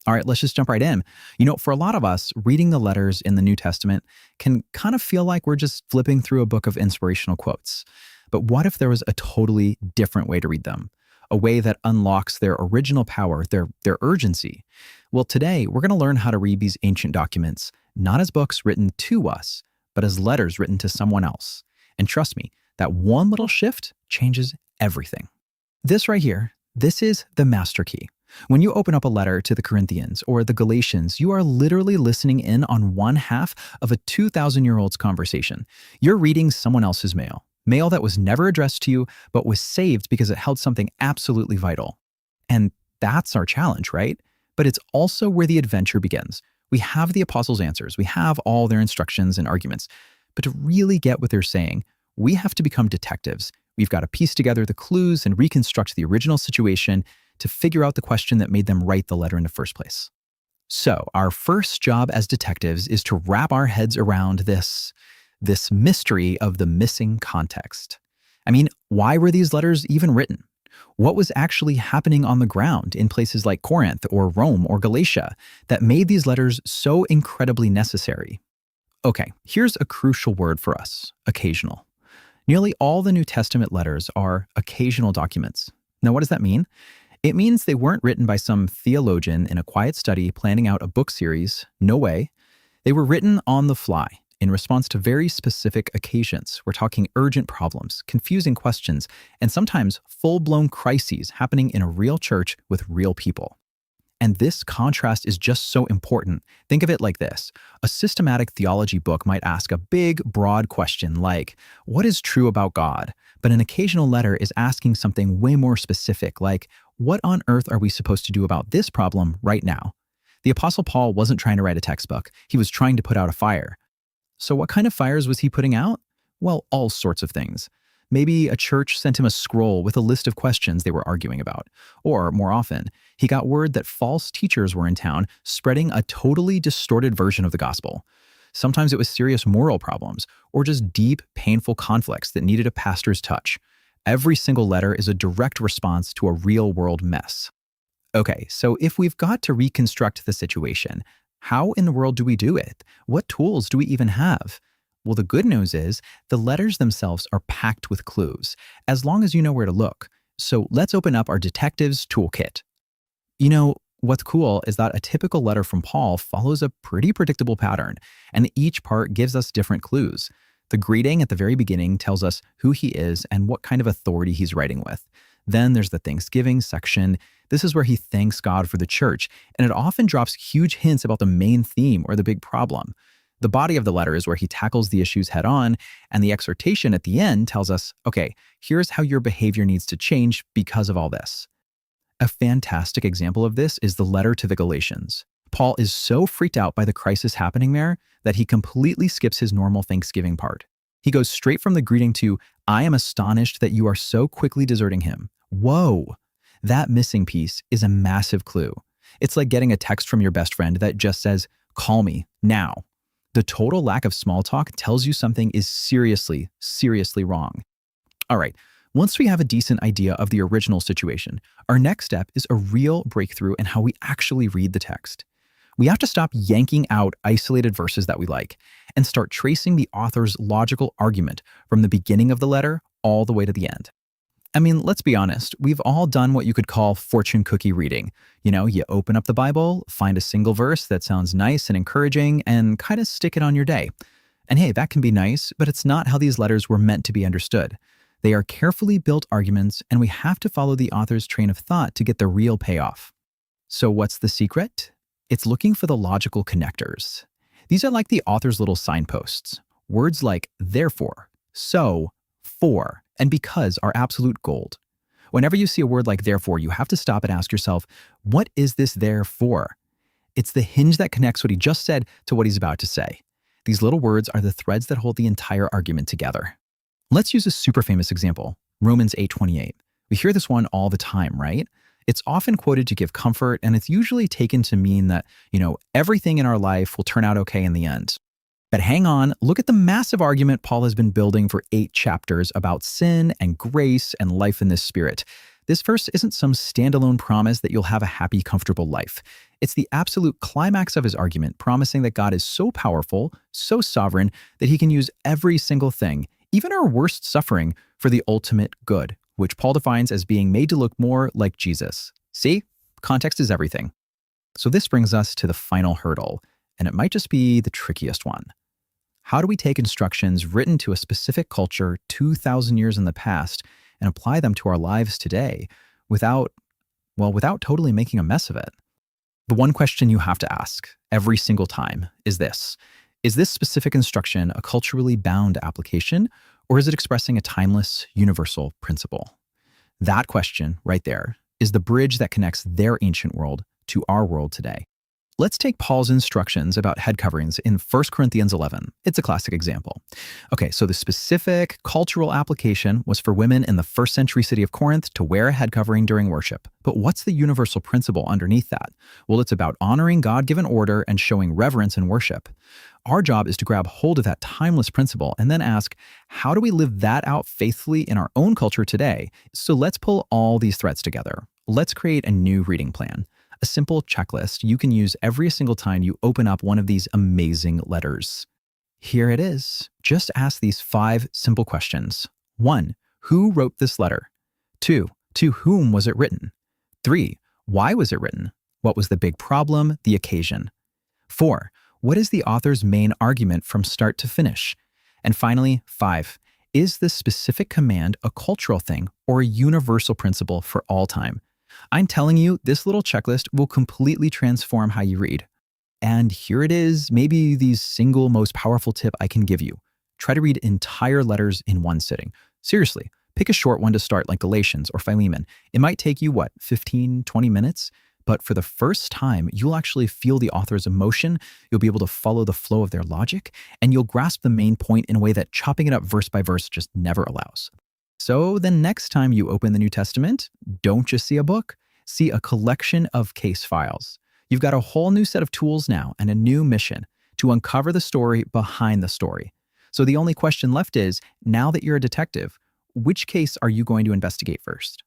All right, let's just jump right in. For a lot of us, reading the letters in the New Testament can kind of feel like we're just flipping through a book of inspirational quotes. But what if there was a totally different way to read them? A way that unlocks their original power, their urgency? Well, today we're going to learn how to read these ancient documents, not as books written to us, but as letters written to someone else. And trust me, that one little shift changes everything. This right here, this is the master key. When you open up a letter to the Corinthians or the Galatians, you are literally listening in on one half of a 2,000-year-old's conversation. You're reading someone else's mail that was never addressed to you, but was saved because it held something absolutely vital. And that's our challenge, right? But it's also where the adventure begins. We have the apostles' answers. We have all their instructions and arguments. But to really get what they're saying, we have to become detectives. We've got to piece together the clues and reconstruct the original situation to figure out the question that made them write the letter in the first place. So our first job as detectives is to wrap our heads around this mystery of the missing context. I mean, why were these letters even written? What was actually happening on the ground in places like Corinth or Rome or Galatia that made these letters so incredibly necessary? Okay, here's a crucial word for us: occasional. Nearly all the New Testament letters are occasional documents. Now, what does that mean? It means they weren't written by some theologian in a quiet study planning out a book series. No way. They were written on the fly in response to very specific occasions. We're talking urgent problems, confusing questions, and sometimes full-blown crises happening in a real church with real people. And this contrast is just so important. Think of it like this. A systematic theology book might ask a big, broad question like, what is true about God? But an occasional letter is asking something way more specific, like, what on earth are we supposed to do about this problem right now? The Apostle Paul wasn't trying to write a textbook. He was trying to put out a fire. So what kind of fires was he putting out? Well, all sorts of things. Maybe a church sent him a scroll with a list of questions they were arguing about. Or, more often, he got word that false teachers were in town spreading a totally distorted version of the gospel. Sometimes it was serious moral problems, or just deep, painful conflicts that needed a pastor's touch. Every single letter is a direct response to a real-world mess. Okay, so if we've got to reconstruct the situation, how in the world do we do it? What tools do we even have? Well, the good news is the letters themselves are packed with clues, as long as you know where to look. So let's open up our detective's toolkit. What's cool is that a typical letter from Paul follows a pretty predictable pattern, and each part gives us different clues. The greeting at the very beginning tells us who he is and what kind of authority he's writing with. Then there's the Thanksgiving section. This is where he thanks God for the church, and it often drops huge hints about the main theme or the big problem. The body of the letter is where he tackles the issues head on, and the exhortation at the end tells us, okay, here's how your behavior needs to change because of all this. A fantastic example of this is the letter to the Galatians. Paul is so freaked out by the crisis happening there that he completely skips his normal Thanksgiving part. He goes straight from the greeting to, I am astonished that you are so quickly deserting him. Whoa! That missing piece is a massive clue. It's like getting a text from your best friend that just says, call me now. The total lack of small talk tells you something is seriously, seriously wrong. All right, once we have a decent idea of the original situation, our next step is a real breakthrough in how we actually read the text. We have to stop yanking out isolated verses that we like and start tracing the author's logical argument from the beginning of the letter all the way to the end. I mean, let's be honest, we've all done what you could call fortune cookie reading. You open up the Bible, find a single verse that sounds nice and encouraging, and kind of stick it on your day. And hey, that can be nice, but it's not how these letters were meant to be understood. They are carefully built arguments, and we have to follow the author's train of thought to get the real payoff. So what's the secret? It's looking for the logical connectors. These are like the author's little signposts. Words like therefore, so, for, and because are absolute gold. Whenever you see a word like therefore, you have to stop and ask yourself, what is this there for? It's the hinge that connects what he just said to what he's about to say. These little words are the threads that hold the entire argument together. Let's use a super famous example, Romans 8:28. We hear this one all the time, right? It's often quoted to give comfort, and it's usually taken to mean that, everything in our life will turn out okay in the end. But hang on, look at the massive argument Paul has been building for 8 chapters about sin and grace and life in this spirit. This verse isn't some standalone promise that you'll have a happy, comfortable life. It's the absolute climax of his argument, promising that God is so powerful, so sovereign, that he can use every single thing, even our worst suffering, for the ultimate good, which Paul defines as being made to look more like Jesus. See? Context is everything. So this brings us to the final hurdle, and it might just be the trickiest one. How do we take instructions written to a specific culture 2,000 years in the past and apply them to our lives today without totally making a mess of it? The one question you have to ask every single time is this: is this specific instruction a culturally bound application, or is it expressing a timeless, universal principle? That question right there is the bridge that connects their ancient world to our world today. Let's take Paul's instructions about head coverings in 1 Corinthians 11. It's a classic example. Okay, so the specific cultural application was for women in the first century city of Corinth to wear a head covering during worship. But what's the universal principle underneath that? Well, it's about honoring God-given order and showing reverence in worship. Our job is to grab hold of that timeless principle and then ask, how do we live that out faithfully in our own culture today? So let's pull all these threads together. Let's create a new reading plan. A simple checklist you can use every single time you open up one of these amazing letters. Here it is. Just ask these 5 simple questions. 1. Who wrote this letter? 2. To whom was it written? 3. Why was it written? What was the big problem, the occasion? 4. What is the author's main argument from start to finish? And finally, 5. Is this specific command a cultural thing or a universal principle for all time? I'm telling you, this little checklist will completely transform how you read. And here it is, maybe the single most powerful tip I can give you. Try to read entire letters in one sitting. Seriously, pick a short one to start, like Galatians or Philemon. It might take you, 15, 20 minutes? But for the first time, you'll actually feel the author's emotion, you'll be able to follow the flow of their logic, and you'll grasp the main point in a way that chopping it up verse by verse just never allows. So the next time you open the New Testament, don't just see a book, see a collection of case files. You've got a whole new set of tools now and a new mission to uncover the story behind the story. So the only question left is, now that you're a detective, which case are you going to investigate first?